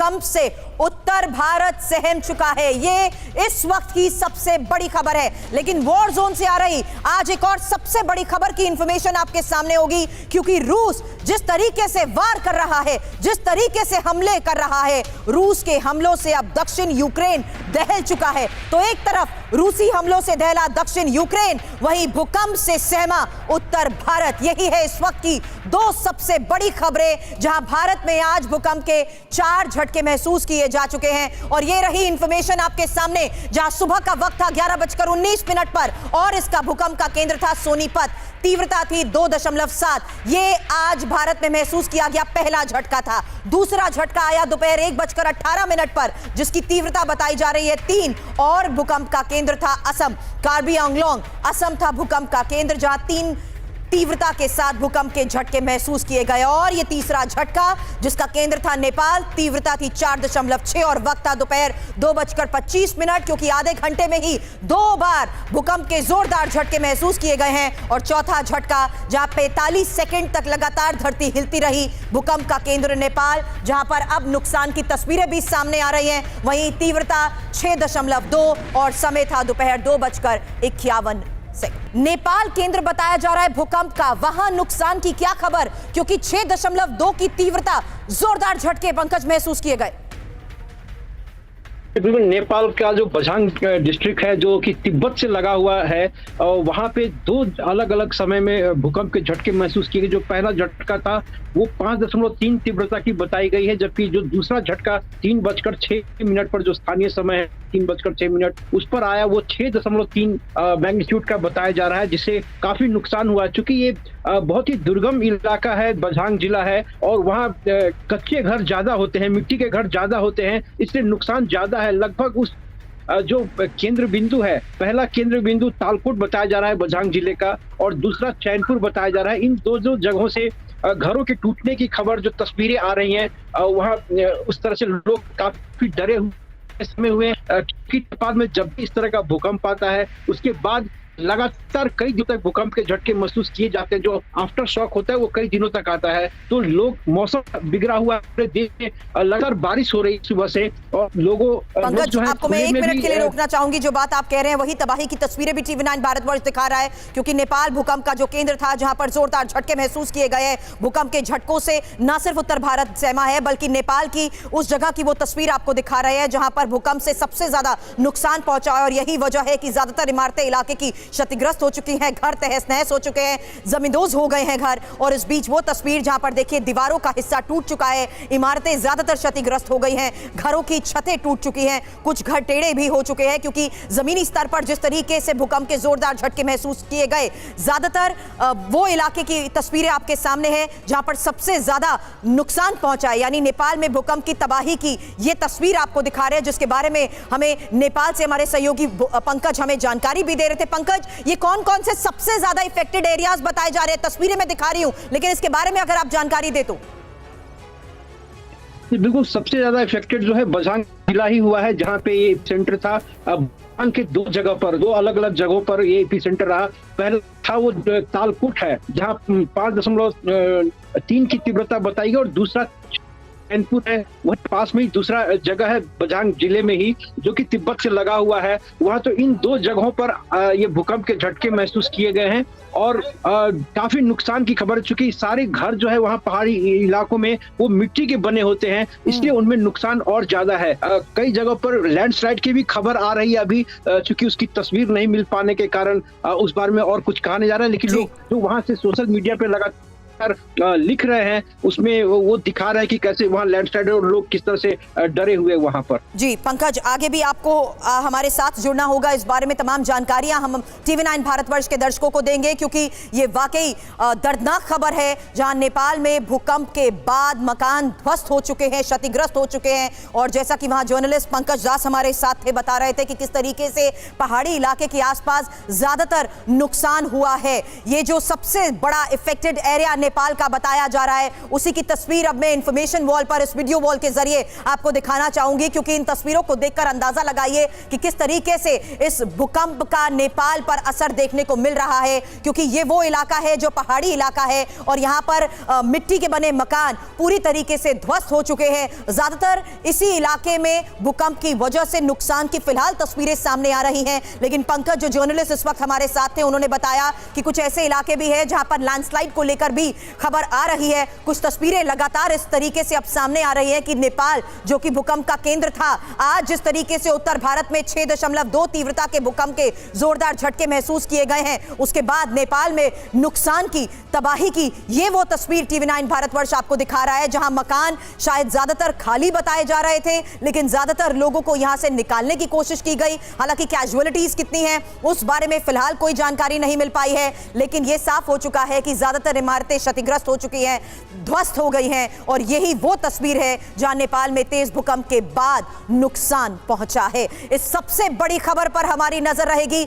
भूकंप से उत्तर भारत सहम चुका है। ये इस वक्त की सबसे बड़ी खबर है। लेकिन वॉर जोन से आ रही आज एक और सबसे बड़ी खबर की इंफॉर्मेशन आपके सामने होगी, क्योंकि रूस जिस तरीके से वार कर रहा है, जिस तरीके से हमले कर रहा है, रूस के हमलों से अब दक्षिण यूक्रेन दहल चुका है। तो एक तरफ रूसी हमलों से दहला दक्षिण यूक्रेन, वहीं भूकंप से सहमा उत्तर भारत। यही है इस वक्त की दो सबसे बड़ी खबरें, जहां भारत में आज भूकंप के 4 झटके महसूस किए जा चुके हैं। और ये रही इंफॉर्मेशन आपके सामने, जहां सुबह का वक्त था 11:19 पर और इसका भूकंप का केंद्र था सोनीपत। तीव्रता थी 2.7। ये आज भारत में महसूस किया गया पहला झटका था। दूसरा झटका आया दोपहर 1:18 पर, जिसकी तीव्रता बताई जा रही है 3। और भूकंप का केंद्र था असम, कार्बी आंगलोंग असम था भूकंप का केंद्र, जहां 3 तीव्रता के साथ भूकंप के झटके महसूस किए गए। और ये तीसरा झटका जिसका केंद्र था नेपाल, तीव्रता थी 4.6 और वक्त था दोपहर 2:25, क्योंकि आधे घंटे में ही 2 बार भूकंप के जोरदार झटके महसूस किए गए हैं। और चौथा झटका जहां 45 सेकंड तक लगातार धरती हिलती रही, भूकंप का केंद्र नेपाल, जहां पर अब नुकसान की तस्वीरें भी सामने आ रही हैं। वहीं तीव्रता 6.2 और समय था दोपहर 2:51। नेपाल केंद्र बताया जा रहा है भूकंप का, वहां नुकसान की क्या खबर, क्योंकि 6.2 की तीव्रता, जोरदार झटके पंकज महसूस किए गए। बिल्कुल, नेपाल का जो बझांग डिस्ट्रिक्ट है जो कि तिब्बत से लगा हुआ है, वहां पे 2 अलग अलग समय में भूकंप के झटके महसूस किए गए। जो पहला झटका था वो 5.3 तीव्रता की बताई गई है, जबकि जो दूसरा झटका 3:06 पर जो स्थानीय समय है 3:06 उस पर आया, वो 6.3 मैग्नीट्यूड का बताया जा रहा है, जिससे काफी नुकसान हुआ। चूंकि ये बहुत ही दुर्गम इलाका है, बझांग जिला है, और वहाँ कच्चे घर ज्यादा होते हैं, मिट्टी के घर ज्यादा होते हैं, इसलिए नुकसान ज्यादा है। लगभग उस जो केंद्र बिंदु है, पहला केंद्र बिंदु तालकोट बताया जा रहा है बझांग जिले का, और दूसरा चैनपुर बताया जा रहा है। इन दो जगहों से घरों के टूटने की खबर, जो तस्वीरें आ रही हैं, वहाँ उस तरह से लोग काफी डरे हुए हैं कि बाद में जब भी इस तरह का भूकंप आता है उसके बाद लगातार कई दिनों तक भूकंप के झटके महसूस किए जाते हैं। जो आफ्टर शॉक होता है वो कई दिनों तक आता है। तो लोग, मौसम बिगड़ा हुआ पूरे देश में, लगातार बारिश हो रही सुबह से, और लोगों पंकज आपको मैं 1 मिनट के लिए रोकना चाहूंगी। जो बात आप कह रहे हैं वही तबाही की तस्वीरें भी TV9 भारतवर्ष दिखा रहा है, क्योंकि नेपाल भूकंप का जो केंद्र था, जहां पर जोरदार झटके महसूस किए गए हैं। भूकंप के झटकों से न सिर्फ उत्तर भारत सहमा है, बल्कि नेपाल की उस जगह की वो तस्वीर आपको दिखा रहे हैं जहां पर भूकंप से सबसे ज्यादा नुकसान पहुंचा है। और यही वजह है कि ज्यादातर इमारतें इलाके की क्षतिग्रस्त हो चुकी हैं, घर तहस नहस हो चुके हैं, जमींदोज हो गए हैं घर। और इस बीच वो तस्वीर जहां पर देखिए दीवारों का हिस्सा टूट चुका है, इमारतें ज्यादातर क्षतिग्रस्त हो गई हैं, घरों की छतें टूट चुकी हैं, कुछ घर टेढ़े भी हो चुके हैं, क्योंकि जमीनी स्तर पर जिस तरीके से भूकंप के जोरदार झटके महसूस किए गए, ज्यादातर वो इलाके की तस्वीरें आपके सामने हैं जहां पर सबसे ज्यादा नुकसान पहुंचा है। यानी नेपाल में भूकंप की तबाही की ये तस्वीर आपको दिखा रहे हैं, जिसके बारे में हमें नेपाल से हमारे सहयोगी पंकज हमें जानकारी भी दे रहे थे। पंकज, ये कौन-कौन से सबसे ज्यादा इफेक्टेड एरियाज बताए जा रहे हैं? तस्वीरें मैं दिखा रही हूं, लेकिन इसके बारे में अगर आप जानकारी दे तो। बिल्कुल, सबसे ज्यादा इफेक्टेड जो है बझांग जिला ही हुआ है, जहां पे ये एपिसेंटर था। बझांग के 2 जगह पर, 2 अलग-अलग जगहों पर ये एपिसेंटर रहा। पहला था वो तालकोट है, जहां 5.3 की तीव्रता बताई गई, और दूसरा चैनपुर है, वही पास में ही दूसरा जगह है बझांग जिले में ही, जो कि तिब्बत से लगा हुआ है। वहां तो इन 2 जगहों पर ये भूकंप के झटके महसूस किए गए हैं, और काफी नुकसान की खबर, चूंकि सारे घर जो है वहाँ पहाड़ी इलाकों में वो मिट्टी के बने होते हैं, इसलिए उनमें नुकसान और ज्यादा है। कई जगहों पर लैंडस्लाइड की भी खबर आ रही है अभी, चूंकि उसकी तस्वीर नहीं मिल पाने के कारण उस बारे में और कुछ कहा नहीं जा रहा है। लेकिन लोग जो वहां से सोशल मीडिया पे लगातार लिख रहे हैं, उसमें वो दिखा रहे हैं कि कैसे वहाँ लैंडस्लाइड और लोग किस तरह से डरे हुए वहां पर। जी पंकज, आगे भी आपको हमारे साथ जुड़ना होगा, इस बारे में तमाम जानकारियां हम TV9 भारतवर्ष के दर्शकों को देंगे, क्योंकि ये वाकई दर्दनाक खबर है, जहां नेपाल में भूकंप के बाद मकान ध्वस्त हो चुके हैं, क्षतिग्रस्त हो चुके हैं। और जैसा कि वहां जर्नलिस्ट पंकज दास हमारे साथ थे, बता रहे थे कि किस तरीके से पहाड़ी इलाके के आसपास ज्यादातर नुकसान हुआ है। ये जो सबसे बड़ा इफेक्टेड एरिया नेपाल का बताया जा रहा है, उसी की तस्वीर अब मैं इंफॉर्मेशन वॉल पर इस वीडियो वॉल के जरिए आपको दिखाना चाहूंगी, क्योंकि इन तस्वीरों को देखकर अंदाजा लगाइए कि किस तरीके से इस भूकंप का नेपाल पर असर देखने को मिल रहा है। क्योंकि ये वो इलाका है जो पहाड़ी इलाका है और यहां पर मिट्टी के बने मकान पूरी तरीके से ध्वस्त हो चुके हैं। ज्यादातर इसी इलाके में भूकंप की वजह से नुकसान की फिलहाल तस्वीरें सामने आ रही हैं, लेकिन पंकज जो जर्नलिस्ट इस वक्त हमारे साथ थे उन्होंने बताया कि कुछ ऐसे इलाके भी हैं जहां पर लैंडस्लाइड को लेकर भी खबर आ रही है। कुछ तस्वीरें लगातार इस तरीके से अब सामने आ रही है कि नेपाल जो कि भूकंप का केंद्र था, आज जिस तरीके से उत्तर भारत में 6.2 तीव्रता के भूकंप के जोरदार झटके महसूस किए गए हैं, उसके बाद नेपाल में नुकसान की, तबाही की ये वो तस्वीर TV9 भारतवर्ष आपको दिखा रहा है, जहां मकान शायद ज्यादातर खाली बताए जा रहे थे, लेकिन ज्यादातर लोगों को यहां से निकालने की कोशिश की गई। हालांकि कैजुअलिटीज कितनी हैं उस बारे में फिलहाल कोई जानकारी नहीं मिल पाई है, लेकिन यह साफ हो चुका है कि ज्यादातर इमारतें क्षतिग्रस्त हो चुकी हैं, ध्वस्त हो गई हैं और यही वो तस्वीर है जहां नेपाल में तेज भूकंप के बाद नुकसान पहुंचा है। इस सबसे बड़ी खबर पर हमारी नजर रहेगी।